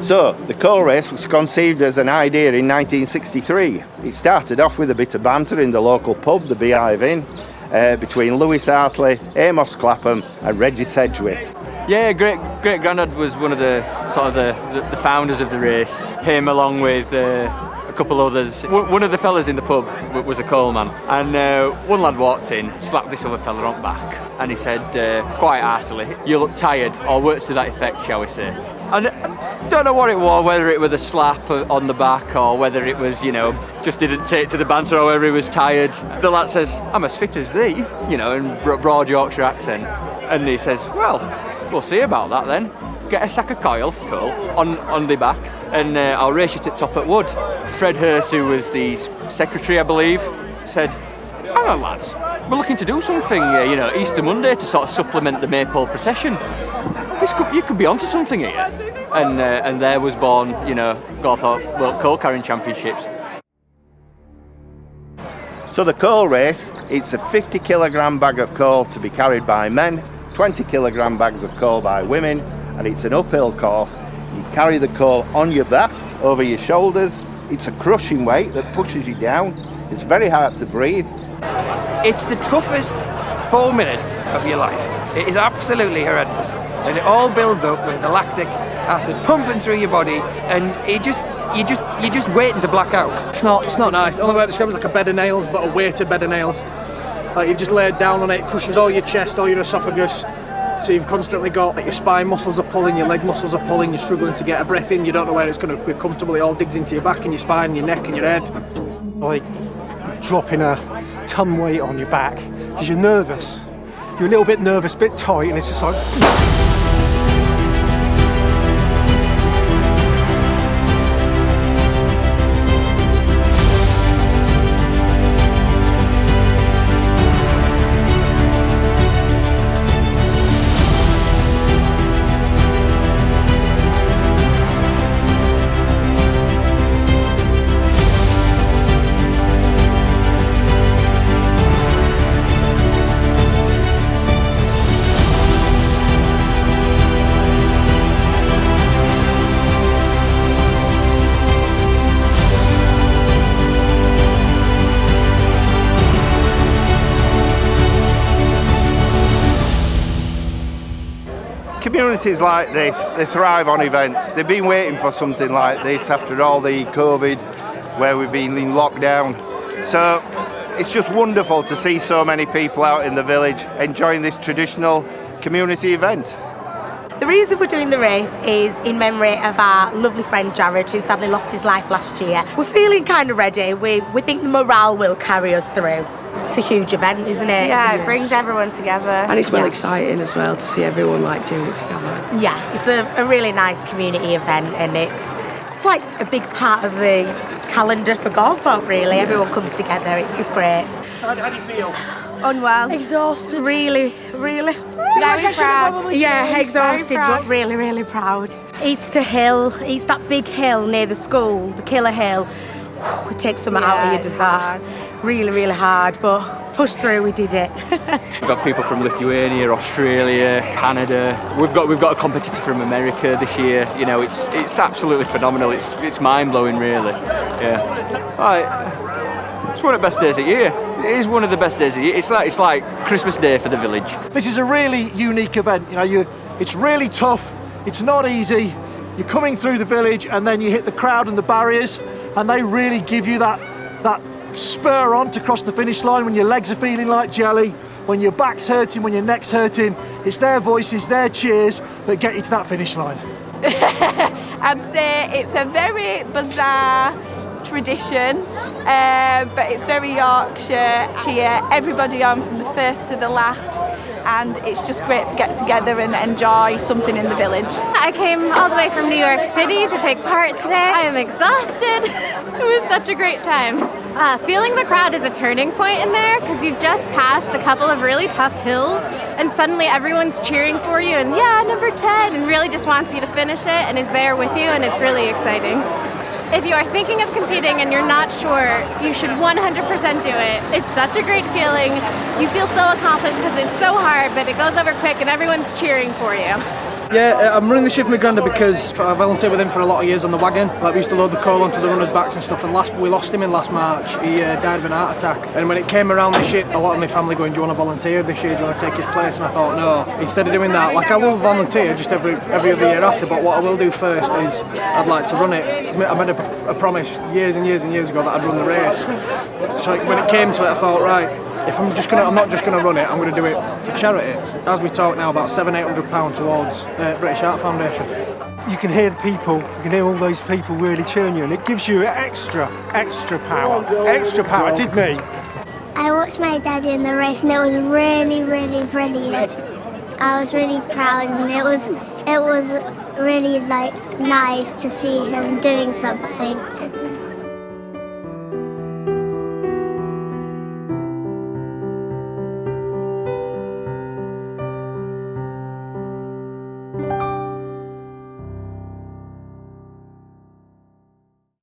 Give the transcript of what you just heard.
So, the coal race was conceived as an idea in 1963. It started off with a bit of banter in the local pub, the Beehive Inn, between Lewis Hartley, Amos Clapham and Reggie Sedgwick. Yeah, great granddad was one of the sort of the founders of the race. Him along with a couple others. One of the fellas in the pub was a coalman, and one lad walked in, slapped this other fella on the back, and he said quite heartily, "You look tired," or words to that effect, shall we say. And I don't know what it was, whether it was a slap on the back or whether it was, just didn't take to the banter or whether he was tired. The lad says, "I'm as fit as thee," in broad Yorkshire accent. And he says, "Well, we'll see about that then. Get a sack of coal on the back and I'll race you to the top at Wood." Fred Hurst, who was the secretary, I believe, said, "Hang on, lads, we're looking to do something, Easter Monday to sort of supplement the Maypole procession. You could be onto something here." And there was born, Gawthorpe World Coal Carrying Championships. So the coal race, it's a 50 kilogram bag of coal to be carried by men, 20 kilogram bags of coal by women, and it's an uphill course. You carry the coal on your back, over your shoulders. It's a crushing weight that pushes you down. It's very hard to breathe. It's the toughest 4 minutes of your life. It is absolutely horrendous, and it all builds up with the lactic acid pumping through your body, and you're just waiting to black out. It's not nice. The only way to describe it is like a bed of nails, but a weighted bed of nails. Like you've just laid down on it, it crushes all your chest, all your esophagus. So you've constantly got your spine muscles are pulling, your leg muscles are pulling, you're struggling to get a breath in, you don't know where it's going to be comfortable, it all digs into your back and your spine, your neck and your head. Like dropping a ton weight on your back because you're nervous. You're a little bit nervous, a bit tight, and it's just like... Communities like this, they thrive on events. They've been waiting for something like this after all the COVID, where we've been in lockdown. So it's just wonderful to see so many people out in the village enjoying this traditional community event. The reason we're doing the race is in memory of our lovely friend Jared, who sadly lost his life last year. We're feeling kind of ready. We think the morale will carry us through. It's a huge event, isn't it? Yeah, it brings everyone together. And it's well exciting as well to see everyone doing it together. Yeah, it's a really nice community event, and it's like a big part of the calendar for Gawthorpe, really. Yeah. Everyone comes together, it's great. So how do you feel? Unwell. Exhausted. Really. Very proud. Yeah, exhausted, but really proud. It's the hill, it's that big hill near the school, the Killer Hill. It takes some out of you, does that? Really hard, but pushed through, we did it. We've got people from Lithuania, Australia, Canada. We've got a competitor from America this year. It's absolutely phenomenal. It's mind-blowing, really. Yeah. It's one of the best days of the year. It is one of the best days of the year. It's like Christmas Day for the village. This is a really unique event. It's really tough. It's not easy. You're coming through the village, and then you hit the crowd and the barriers, and they really give you that spur on to cross the finish line when your legs are feeling like jelly, when your back's hurting, when your neck's hurting. It's their voices, their cheers that get you to that finish line. I'd say it's a very bizarre tradition, but it's very Yorkshire. Cheer everybody on from the first to the last, and it's just great to get together and enjoy something in the village. I came all the way from New York City to take part today. I am exhausted. It was such a great time. Feeling the crowd is a turning point in there because you've just passed a couple of really tough hills and suddenly everyone's cheering for you and number 10, and really just wants you to finish it and is there with you, and it's really exciting. If you are thinking of competing and you're not sure, you should 100% do it. It's such a great feeling. You feel so accomplished because it's so hard, but it goes over quick and everyone's cheering for you. Yeah, I'm running this year for my granddad because I volunteered with him for a lot of years on the wagon. Like, we used to load the coal onto the runners' backs and stuff, and we lost him in last March. He died of an heart attack. And when it came around this year, a lot of my family going, do you want to volunteer this year? Do you want to take his place? And I thought, no. Instead of doing that, like, I will volunteer just every other year after, but what I will do first is I'd like to run it. I made a promise years and years and years ago that I'd run the race. So when it came to it, I thought, right, if I'm not just going to run it, I'm going to do it for charity. As we talk now, about £700-800 towards British Heart Foundation. You can hear the people, you can hear all those people really cheering you, and it gives you extra power. Extra power, it did me. I watched my dad in the race and it was really, really brilliant. I was really proud and it was really nice to see him doing something.